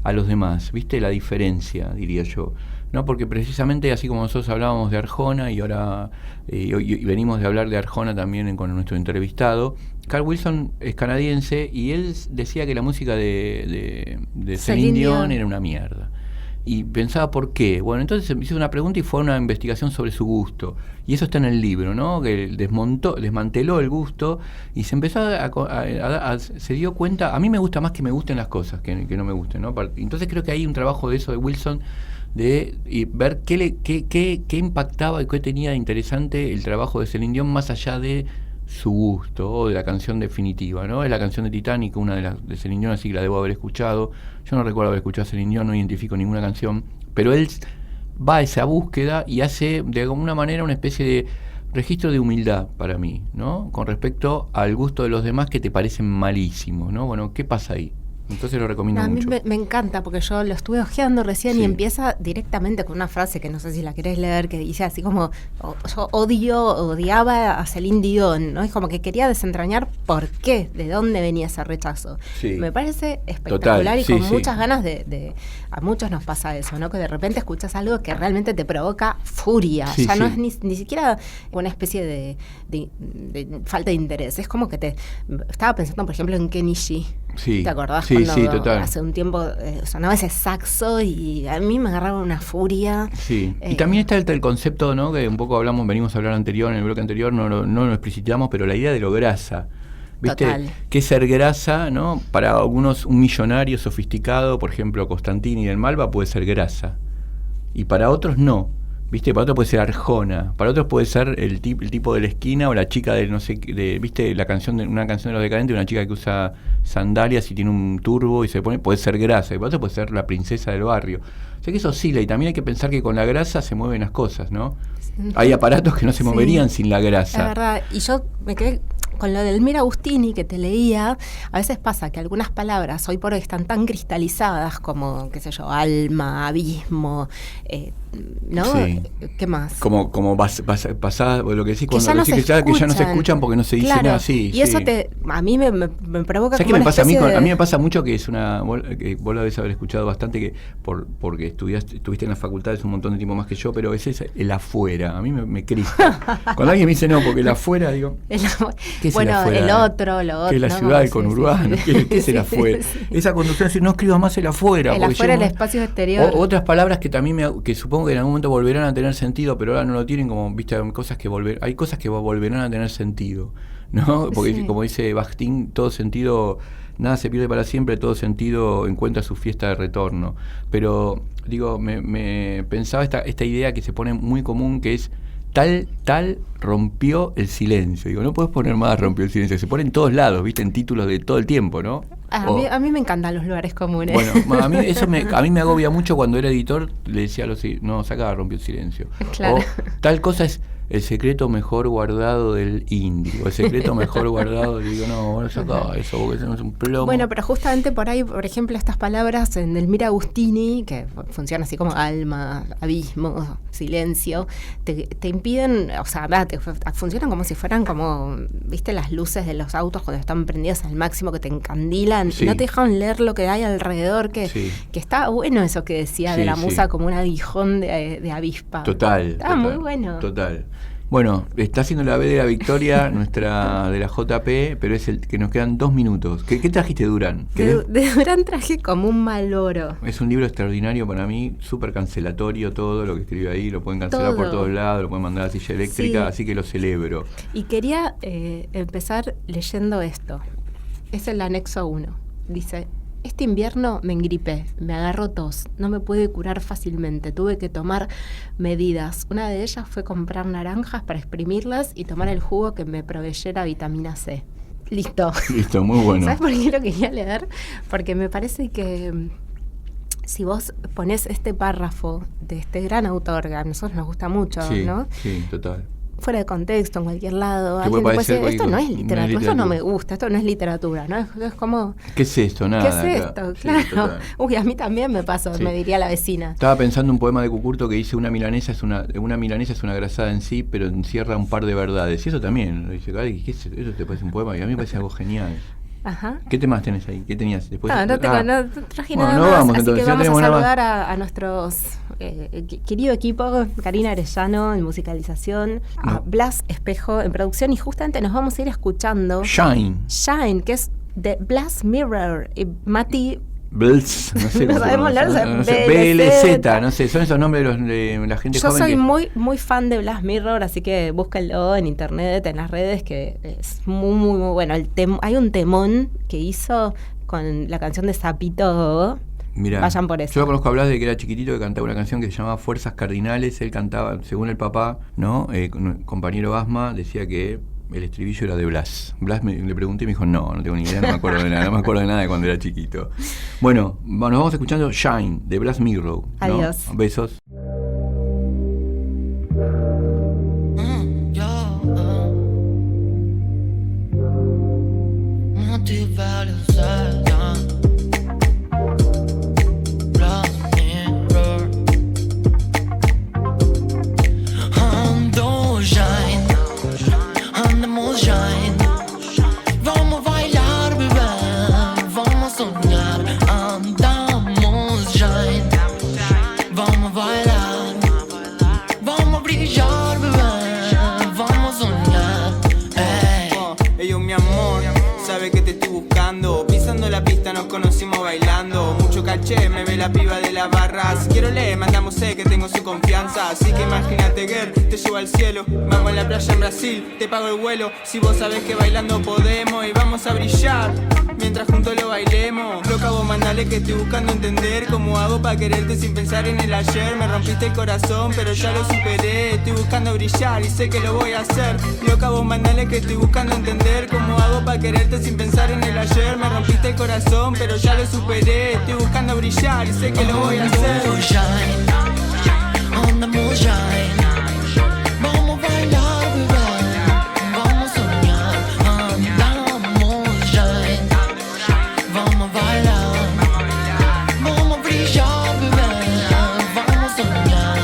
a los demás, ¿viste? La diferencia, diría yo. ¿No? Porque precisamente así como nosotros hablábamos de Arjona y ahora y venimos de hablar de Arjona también con nuestro entrevistado, Carl Wilson es canadiense y él decía que la música de Celine Dion era una mierda. Y pensaba por qué. Bueno, entonces hizo una pregunta y fue una investigación sobre su gusto. Y eso está en el libro, ¿no? Que desmanteló el gusto y se empezó se dio cuenta, a mí me gusta más que me gusten las cosas que no me gusten, ¿no? Entonces creo que hay un trabajo de eso de Wilson y ver qué impactaba y qué tenía de interesante el trabajo de Celine Dion más allá de su gusto o de la canción definitiva, ¿no? Es la canción de Titanic, una de Celine Dion, así que la debo haber escuchado. Yo no recuerdo haber escuchado a Celine Dion, no identifico ninguna canción, pero él va a esa búsqueda y hace de alguna manera una especie de registro de humildad para mí, ¿no? Con respecto al gusto de los demás que te parecen malísimos, ¿no? Bueno, ¿qué pasa ahí? Entonces lo recomiendo mucho. A mí me encanta porque yo lo estuve hojeando recién y empieza directamente con una frase que no sé si la querés leer, que dice así como yo odiaba a Celine Dion, ¿no? Es como que quería desentrañar por qué, de dónde venía ese rechazo. Sí. Me parece espectacular. Total, y con muchas ganas de a muchos nos pasa eso, ¿no? Que de repente escuchas algo que realmente te provoca furia. Ya no es ni siquiera una especie de falta de interés. Es como que estaba pensando, por ejemplo, en Kenny G. Sí. ¿Te acordás? Sí, total. Hace un tiempo sonaba ese saxo y a mí me agarraba una furia. Sí. Y también está el concepto, ¿no? Que un poco venimos a hablar en el bloque anterior, no lo explicitamos, pero la idea de lo grasa. ¿Viste? Total. Que ser grasa, ¿no? Para algunos, un millonario sofisticado, por ejemplo, Costantini del Malva, puede ser grasa. Y para otros no. ¿Viste? Para otros puede ser Arjona, para otros puede ser el tipo de la esquina o la chica de no sé, ¿viste? Una canción de Los Decadentes, una chica que usa sandalias y tiene un turbo y se pone, puede ser grasa, y para otros puede ser la princesa del barrio. O sea que eso oscila y también hay que pensar que con la grasa se mueven las cosas, ¿no? Hay aparatos que no se moverían sin la grasa. Es verdad, y yo me quedé con lo del Elmira Agustini que te leía. A veces pasa que algunas palabras hoy por hoy están tan cristalizadas como, qué sé yo, alma, abismo, ¿no? Sí. ¿Qué más? Como pasada, lo que decís, cuando decís que ya no se escuchan porque no se dice nada así. Y eso a mí me provoca. ¿Sabes qué me pasa a mí? A mí me pasa mucho que que vos lo debes haber escuchado bastante, que porque estuviste en la facultad es un montón de tiempo más que yo, pero ese es el afuera. A mí me crispa. Cuando alguien me dice no, porque el afuera, digo. ¿Qué es el afuera? El otro, lo otro. ¿Qué es la ciudad, el conurbano? ¿Qué es el afuera? Esa conducción, no escribas más el afuera. El afuera, el espacio exterior. Otras palabras que también que supongo que en algún momento volverán a tener sentido, pero ahora no lo tienen, como, viste, hay cosas que volverán a tener sentido, ¿no? Porque como dice Bakhtin, todo sentido, nada se pierde para siempre, todo sentido encuentra su fiesta de retorno. Pero, digo, me pensaba esta idea que se pone muy común, que es tal rompió el silencio. Digo, no puedes poner más rompió el silencio. Se pone en todos lados, ¿viste? En títulos de todo el tiempo, ¿no? A mí me encantan los lugares comunes. Bueno, a mí me agobia mucho cuando era editor, le decía sacaba rompió el silencio. Claro. O tal cosa es el secreto mejor guardado del índigo, el secreto mejor guardado, digo, no sacaba eso, porque eso no es un plomo. Bueno, pero justamente por ahí, por ejemplo, estas palabras en Elmira Agustini, que funcionan así como alma, abismo, silencio, te impiden, o sea, funcionan como si fueran como, viste, las luces de los autos cuando están prendidas al máximo, que te encandilan, y no te dejan leer lo que hay alrededor, que está bueno eso que decía de la musa como un aguijón de avispa. Total. Muy bueno. Total. Bueno, está haciendo la B de la Victoria, nuestra de la JP, pero es el que nos quedan 2 minutos. ¿Qué trajiste de Durán? De Durán traje Como un mal oro. Es un libro extraordinario para mí, súper cancelatorio todo lo que escribe ahí, lo pueden cancelar por todos lados, lo pueden mandar a la silla eléctrica, así que lo celebro. Y quería empezar leyendo esto. Es el anexo 1. Dice: este invierno me engripé, me agarró tos, no me pude curar fácilmente, tuve que tomar medidas. Una de ellas fue comprar naranjas para exprimirlas y tomar el jugo que me proveyera vitamina C. Listo. Listo, muy bueno. ¿Sabes por qué lo quería leer? Porque me parece que si vos ponés este párrafo de este gran autor, que a nosotros nos gusta mucho, ¿no? Sí, total. Fuera de contexto, en cualquier lado, alguien puede decir, esto no es literatura, esto no me gusta, esto no es literatura, ¿no? Es como... ¿Qué es esto? Nada. ¿Qué es esto? Claro. Uy, a mí también me pasó, me diría la vecina. Estaba pensando un poema de Cucurto que dice: una milanesa es una grasada en sí, pero encierra un par de verdades. Y eso también, dice, ¿qué es eso? ¿Eso te parece un poema? Y a mí me parece algo genial. Ajá. ¿Qué temas tenés ahí? ¿Qué tenías después? No traje nada más, vamos, así entonces, que vamos a tenemos saludar a nuestros querido equipo, Karina Arellano en musicalización, a Blas Espejo en producción, y justamente nos vamos a ir escuchando Shine, que es de Blas Mirror, y Mati Blitz, no sé no sabemos hablar, BLZ, no sé, son esos nombres de la gente joven. Yo soy muy fan de Blas Mirror, así que búsquenlo en internet, en las redes, que es muy bueno. Hay un temón que hizo con la canción de Sapito. Mirá, vayan por eso. Yo lo conozco a Blas de que era chiquitito, que cantaba una canción que se llamaba Fuerzas Cardinales. Él cantaba, según el papá, ¿no? Compañero Asma decía que el estribillo era de Blas. Le pregunté y me dijo, no tengo ni idea, no me acuerdo de nada de cuando era chiquito. Bueno, nos vamos escuchando Shine, de Blas Mirror, ¿no? Adiós. Besos. Me ve la piba de la barra. Si quiero le mandamos que tengo su confianza. Así que imagínate, girl, te llevo al cielo. Vamos a la playa en Brasil, te pago el vuelo. Si vos sabés que bailando podemos y vamos a brillar mientras juntos lo bailemos. Loca, vos mandale que estoy buscando entender cómo hago para quererte sin pensar en el ayer. Me rompiste el corazón, pero ya lo superé. Estoy buscando brillar y sé que lo voy a hacer. Loca, vos mandale que estoy buscando entender cómo hago para quererte sin pensar en el ayer. Me rompiste el corazón, pero ya lo superé. Estoy buscando brillar y sé que lo voy a hacer. On the moonshine, vamos a bailar, bebé. Vamos a soñar, andamos shine. Vamos a bailar, vamos a brillar, bebé. Vamos a soñar.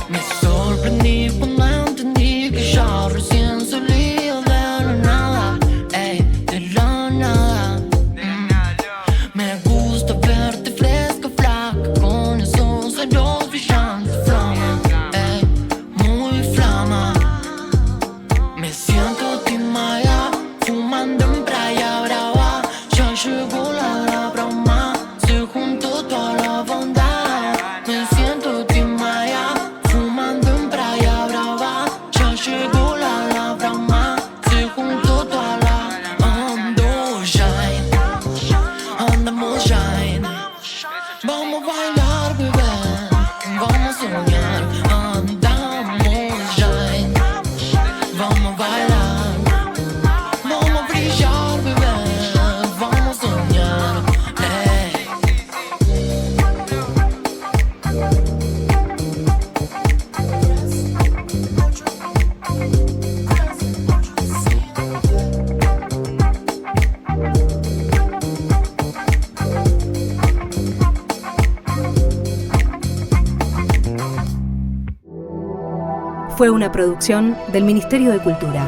Me sorprendí cuando entendí que ya recién salía de la nada, de la nada. Me gusta verte fresca, flaca, con esos ojos brillantes, flama, muy flama. Me siento timaya, fumando en playa brava. Ya llegó la broma, se juntó toda la bondad. Me siento timaya, fumando en playa brava. Ya llegó la broma, se juntó toda la ando shine. Andamos shine. Vamos a bailar, bebé. Vamos a soñar. Andamos shine. Vamos a bailar. Vamos a brillar, bebé. Vamos a soñar. Fue una producción del Ministerio de Cultura.